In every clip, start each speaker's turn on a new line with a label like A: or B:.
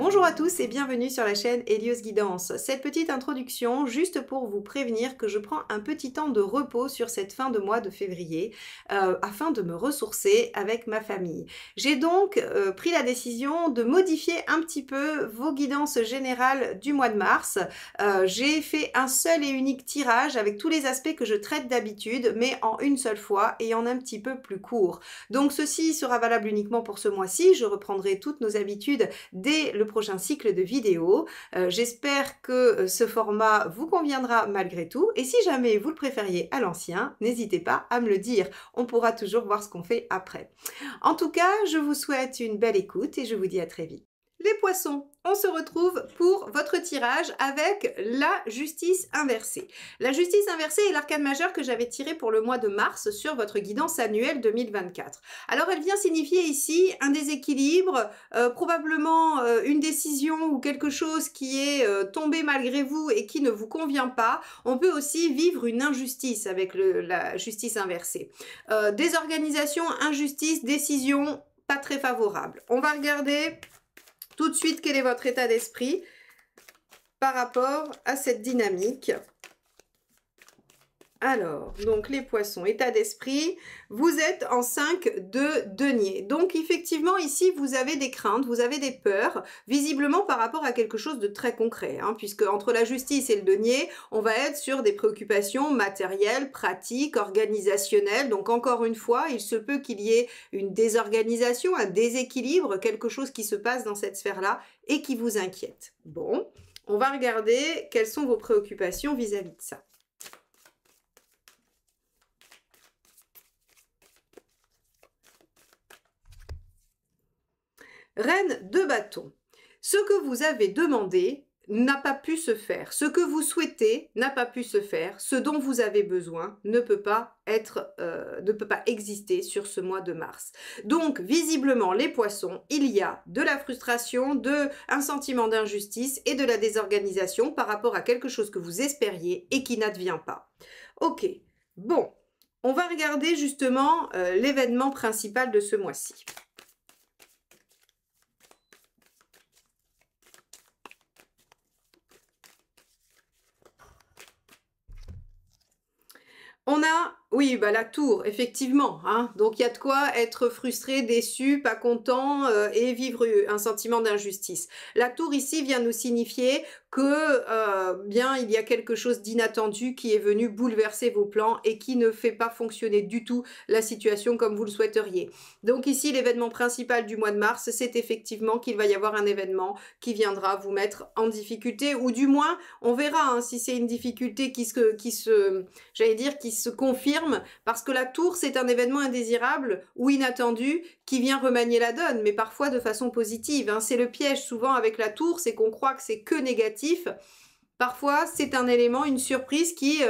A: Bonjour à tous et bienvenue sur la chaîne Hélios Guidance. Cette petite introduction juste pour vous prévenir que je prends un petit temps de repos sur cette fin de mois de février afin de me ressourcer avec ma famille. J'ai donc pris la décision de modifier un petit peu vos guidances générales du mois de mars. J'ai fait un seul et unique tirage avec tous les aspects que je traite d'habitude mais en une seule fois et en un petit peu plus court. Donc ceci sera valable uniquement pour ce mois-ci. Je reprendrai toutes nos habitudes dès le prochain cycle de vidéos. J'espère que ce format vous conviendra malgré tout et si jamais vous le préfériez à l'ancien, n'hésitez pas à me le dire. On pourra toujours voir ce qu'on fait après. En tout cas, je vous souhaite une belle écoute et je vous dis à très vite. Les poissons, on se retrouve pour votre tirage avec la justice inversée. La justice inversée est l'arcane majeure que j'avais tiré pour le mois de mars sur votre guidance annuelle 2024. Alors elle vient signifier ici un déséquilibre, probablement une décision ou quelque chose qui est tombé malgré vous et qui ne vous convient pas. On peut aussi vivre une injustice avec la justice inversée. Désorganisation, injustice, décision pas très favorable. On va regarder tout de suite quel est votre état d'esprit par rapport à cette dynamique. Alors, donc les poissons, état d'esprit, vous êtes en 5 de denier. Donc effectivement ici vous avez des craintes, vous avez des peurs, visiblement par rapport à quelque chose de très concret, hein, puisque entre la justice et le denier, on va être sur des préoccupations matérielles, pratiques, organisationnelles. Donc encore une fois, il se peut qu'il y ait une désorganisation, un déséquilibre, quelque chose qui se passe dans cette sphère-là et qui vous inquiète. Bon, on va regarder quelles sont vos préoccupations vis-à-vis de ça. Reine de bâton. Ce que vous avez demandé n'a pas pu se faire. Ce que vous souhaitez n'a pas pu se faire. Ce dont vous avez besoin ne peut pas exister sur ce mois de mars. Donc, visiblement, les poissons, il y a de la frustration, un sentiment d'injustice et de la désorganisation par rapport à quelque chose que vous espériez et qui n'advient pas. Ok, bon, on va regarder justement l'événement principal de ce mois-ci. On a, oui, bah la tour, effectivement, hein. Donc il y a de quoi être frustré, déçu, pas content et vivre un sentiment d'injustice. La tour ici vient nous signifier que bien il y a quelque chose d'inattendu qui est venu bouleverser vos plans et qui ne fait pas fonctionner du tout la situation comme vous le souhaiteriez. Donc ici l'événement principal du mois de mars, c'est effectivement qu'il va y avoir un événement qui viendra vous mettre en difficulté ou du moins on verra hein, si c'est une difficulté qui se confirme parce que la tour c'est un événement indésirable ou inattendu qui vient remanier la donne mais parfois de façon positive, hein. C'est le piège souvent avec la tour, c'est qu'on croit que c'est que négatif. Parfois, c'est un élément, une surprise qui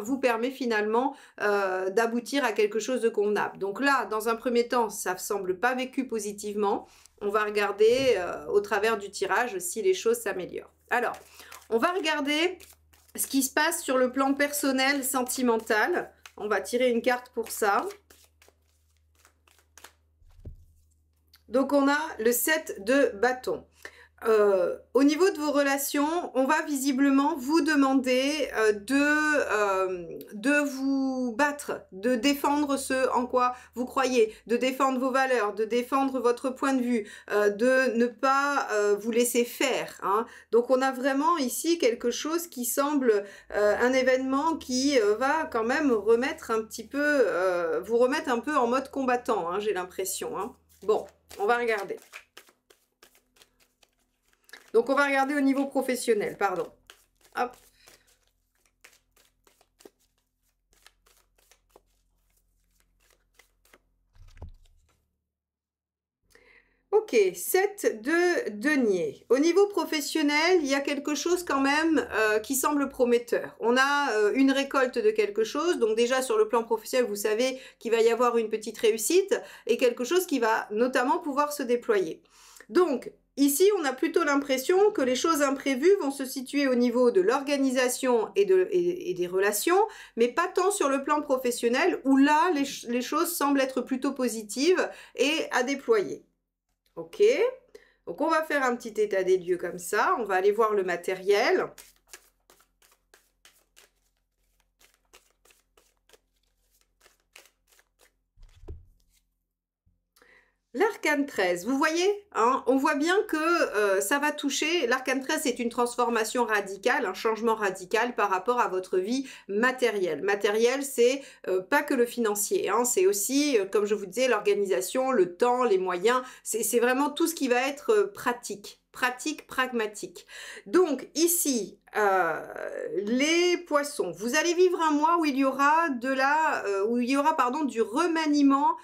A: vous permet finalement d'aboutir à quelque chose de convenable. Donc là, dans un premier temps, ça ne semble pas vécu positivement. On va regarder au travers du tirage si les choses s'améliorent. Alors, on va regarder ce qui se passe sur le plan personnel, sentimental. On va tirer une carte pour ça. Donc, on a le 7 de bâton. Au niveau de vos relations, on va visiblement vous demander de vous battre, de défendre ce en quoi vous croyez, de défendre vos valeurs, de défendre votre point de vue, de ne pas vous laisser faire, hein. Donc on a vraiment ici quelque chose qui semble un événement qui va quand même remettre un petit peu, vous remettre un peu en mode combattant, hein, j'ai l'impression, hein. Bon, on va regarder. Donc, on va regarder au niveau professionnel, pardon. Hop. Ok, 7 de denier. Au niveau professionnel, il y a quelque chose quand même qui semble prometteur. On a une récolte de quelque chose. Donc déjà, sur le plan professionnel, vous savez qu'il va y avoir une petite réussite et quelque chose qui va notamment pouvoir se déployer. Donc, ici, on a plutôt l'impression que les choses imprévues vont se situer au niveau de l'organisation et des relations, mais pas tant sur le plan professionnel, où là, les choses semblent être plutôt positives et à déployer. Ok. Donc on va faire un petit état des lieux comme ça, on va aller voir le matériel. L'arcane 13, vous voyez, hein, on voit bien que ça va toucher, l'arcane 13 c'est une transformation radicale, un changement radical par rapport à votre vie matérielle. Matériel, c'est pas que le financier, hein, c'est aussi, comme je vous disais, l'organisation, le temps, les moyens, c'est vraiment tout ce qui va être pratique, pragmatique. Donc ici, les poissons, vous allez vivre un mois où il y aura pardon, du remaniement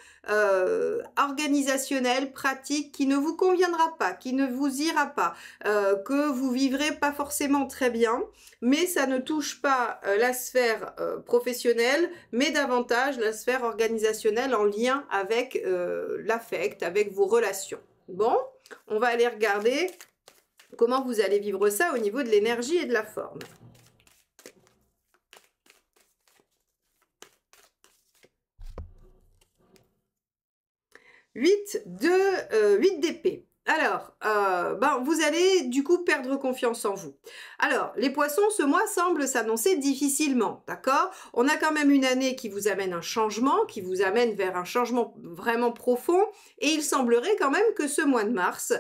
A: organisationnel, pratique, qui ne vous conviendra pas, qui ne vous ira pas, que vous vivrez pas forcément très bien, mais ça ne touche pas la sphère professionnelle, mais davantage la sphère organisationnelle en lien avec l'affect, avec vos relations. Bon, on va aller regarder comment vous allez vivre ça au niveau de l'énergie et de la forme. 8 d'épée. Alors, vous allez du coup perdre confiance en vous. Alors, les poissons, ce mois semble s'annoncer difficilement, d'accord? On a quand même une année qui vous amène un changement, qui vous amène vers un changement vraiment profond, et il semblerait quand même que ce mois de mars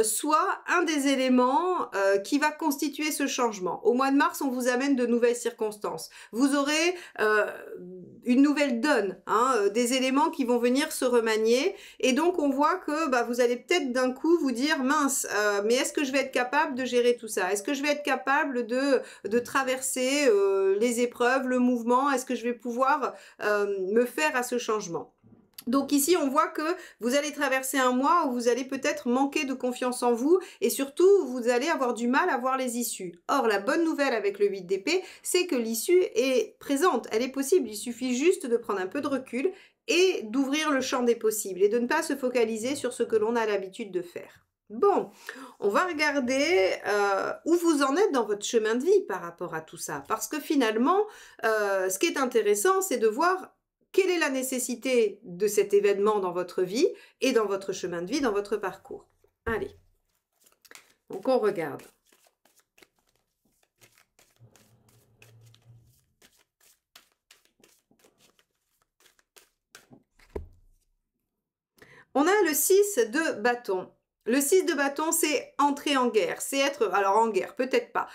A: soit un des éléments qui va constituer ce changement. Au mois de mars, on vous amène de nouvelles circonstances. Vous aurez une nouvelle donne, hein, des éléments qui vont venir se remanier, et donc on voit que vous allez peut-être d'un coup vous dire mince, mais est-ce que je vais être capable de gérer tout ça? Est-ce que je vais être capable de traverser les épreuves, le mouvement? Est-ce que je vais pouvoir me faire à ce changement? Donc ici, on voit que vous allez traverser un mois où vous allez peut-être manquer de confiance en vous et surtout, vous allez avoir du mal à voir les issues. Or, la bonne nouvelle avec le 8 d'épée, c'est que l'issue est présente, elle est possible. Il suffit juste de prendre un peu de recul et d'ouvrir le champ des possibles et de ne pas se focaliser sur ce que l'on a l'habitude de faire. Bon, on va regarder où vous en êtes dans votre chemin de vie par rapport à tout ça. Parce que finalement, ce qui est intéressant, c'est de voir quelle est la nécessité de cet événement dans votre vie et dans votre chemin de vie, dans votre parcours. Allez, donc on regarde. On a le 6 de bâton. Le 6 de bâton, c'est entrer en guerre. C'est être, alors en guerre, peut-être pas.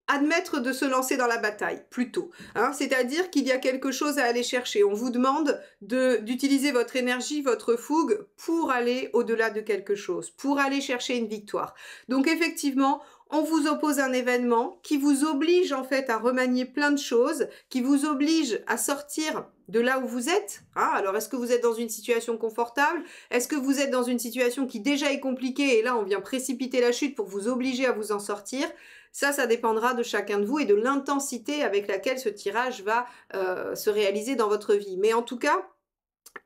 A: Admettre de se lancer dans la bataille, plutôt. Hein, c'est-à-dire qu'il y a quelque chose à aller chercher. On vous demande d'utiliser votre énergie, votre fougue pour aller au-delà de quelque chose, pour aller chercher une victoire. Donc effectivement, on vous oppose un événement qui vous oblige en fait à remanier plein de choses, qui vous oblige à sortir de là où vous êtes. Hein, alors, est-ce que vous êtes dans une situation confortable? Est-ce que vous êtes dans une situation qui déjà est compliquée et là, on vient précipiter la chute pour vous obliger à vous en sortir? Ça dépendra de chacun de vous et de l'intensité avec laquelle ce tirage va se réaliser dans votre vie. Mais en tout cas,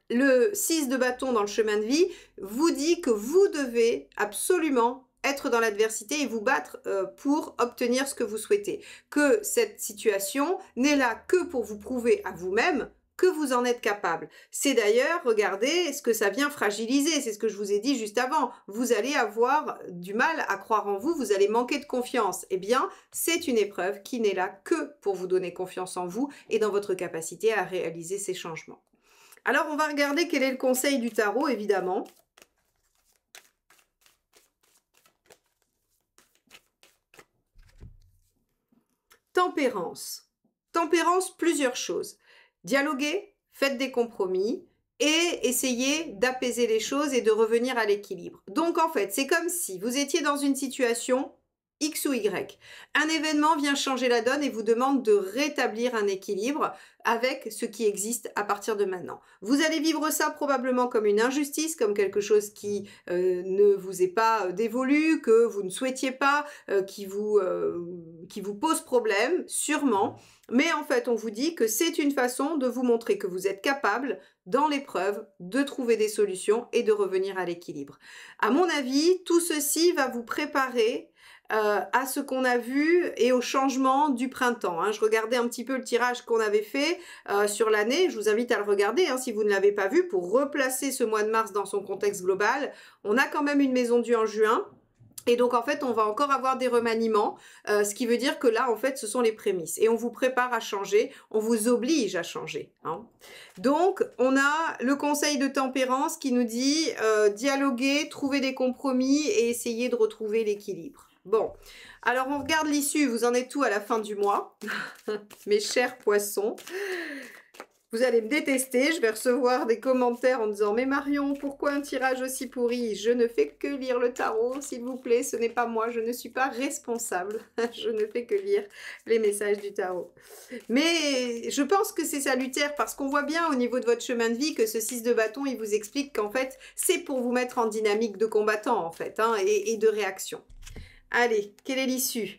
A: le 6 de bâton dans le chemin de vie vous dit que vous devez absolument être dans l'adversité et vous battre pour obtenir ce que vous souhaitez. Que cette situation n'est là que pour vous prouver à vous-même que vous en êtes capable. C'est d'ailleurs, regardez, ce que ça vient fragiliser, c'est ce que je vous ai dit juste avant. Vous allez avoir du mal à croire en vous, vous allez manquer de confiance. Eh bien, c'est une épreuve qui n'est là que pour vous donner confiance en vous et dans votre capacité à réaliser ces changements. Alors, on va regarder quel est le conseil du tarot, évidemment. Tempérance. Tempérance, plusieurs choses. Dialoguez, faites des compromis et essayez d'apaiser les choses et de revenir à l'équilibre. Donc en fait, c'est comme si vous étiez dans une situation X ou Y. Un événement vient changer la donne et vous demande de rétablir un équilibre avec ce qui existe à partir de maintenant. Vous allez vivre ça probablement comme une injustice, comme quelque chose qui ne vous est pas dévolu, que vous ne souhaitiez pas, qui vous pose problème, sûrement. Mais en fait, on vous dit que c'est une façon de vous montrer que vous êtes capable, dans l'épreuve, de trouver des solutions et de revenir à l'équilibre. À mon avis, tout ceci va vous préparer à ce qu'on a vu et au changement du printemps, hein. Je regardais un petit peu le tirage qu'on avait fait sur l'année. Je vous invite à le regarder hein, si vous ne l'avez pas vu pour replacer ce mois de mars dans son contexte global. On a quand même une maison due en juin. Et donc, en fait, on va encore avoir des remaniements, ce qui veut dire que là, en fait, ce sont les prémices. Et on vous prépare à changer, on vous oblige à changer, hein. Donc, on a le conseil de tempérance qui nous dit dialoguer, trouver des compromis et essayer de retrouver l'équilibre. Bon, alors on regarde l'issue. Vous en êtes où à la fin du mois, mes chers poissons? Vous allez me détester, je vais recevoir des commentaires en disant « Mais Marion, pourquoi un tirage aussi pourri ?» Je ne fais que lire le tarot, s'il vous plaît, ce n'est pas moi, je ne suis pas responsable. Je ne fais que lire les messages du tarot. Mais je pense que c'est salutaire parce qu'on voit bien au niveau de votre chemin de vie que ce 6 de bâton, il vous explique qu'en fait, c'est pour vous mettre en dynamique de combattant en fait, hein, et de réaction. Allez, quelle est l'issue?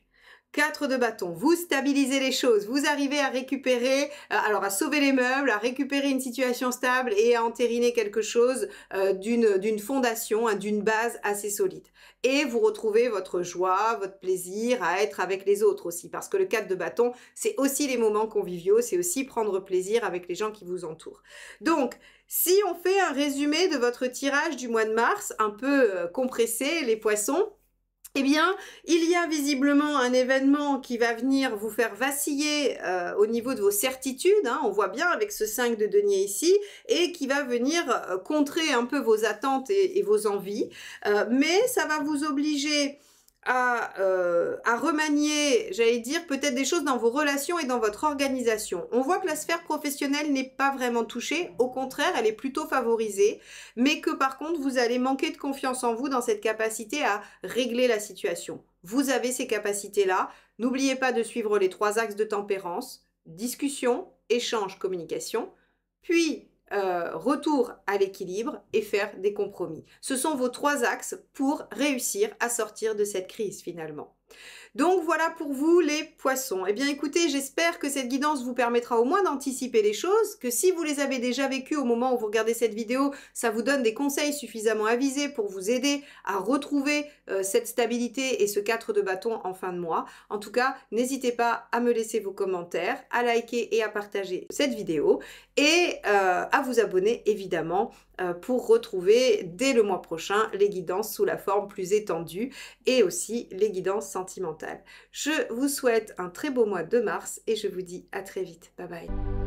A: 4 de bâton, vous stabilisez les choses, vous arrivez à récupérer, alors à sauver les meubles, à récupérer une situation stable et à entériner quelque chose d'une fondation, hein, d'une base assez solide. Et vous retrouvez votre joie, votre plaisir à être avec les autres aussi, parce que le 4 de bâton, c'est aussi les moments conviviaux, c'est aussi prendre plaisir avec les gens qui vous entourent. Donc, si on fait un résumé de votre tirage du mois de mars, un peu compressé, les poissons, eh bien, il y a visiblement un événement qui va venir vous faire vaciller au niveau de vos certitudes, hein, on voit bien avec ce 5 de denier ici, et qui va venir contrer un peu vos attentes et vos envies, mais ça va vous obliger à remanier, j'allais dire, peut-être des choses dans vos relations et dans votre organisation. On voit que la sphère professionnelle n'est pas vraiment touchée, au contraire, elle est plutôt favorisée, mais que par contre, vous allez manquer de confiance en vous dans cette capacité à régler la situation. Vous avez ces capacités-là. N'oubliez pas de suivre les 3 axes de tempérance, discussion, échange, communication, puis retour à l'équilibre et faire des compromis. Ce sont vos 3 axes pour réussir à sortir de cette crise finalement. Donc voilà pour vous les poissons. Eh bien écoutez, j'espère que cette guidance vous permettra au moins d'anticiper les choses, que si vous les avez déjà vécues au moment où vous regardez cette vidéo, ça vous donne des conseils suffisamment avisés pour vous aider à retrouver cette stabilité et ce 4 de bâton en fin de mois. En tout cas, n'hésitez pas à me laisser vos commentaires, à liker et à partager cette vidéo et à vous abonner évidemment pour retrouver dès le mois prochain les guidances sous la forme plus étendue et aussi les guidances sentimentales. Je vous souhaite un très beau mois de mars et je vous dis à très vite. Bye bye.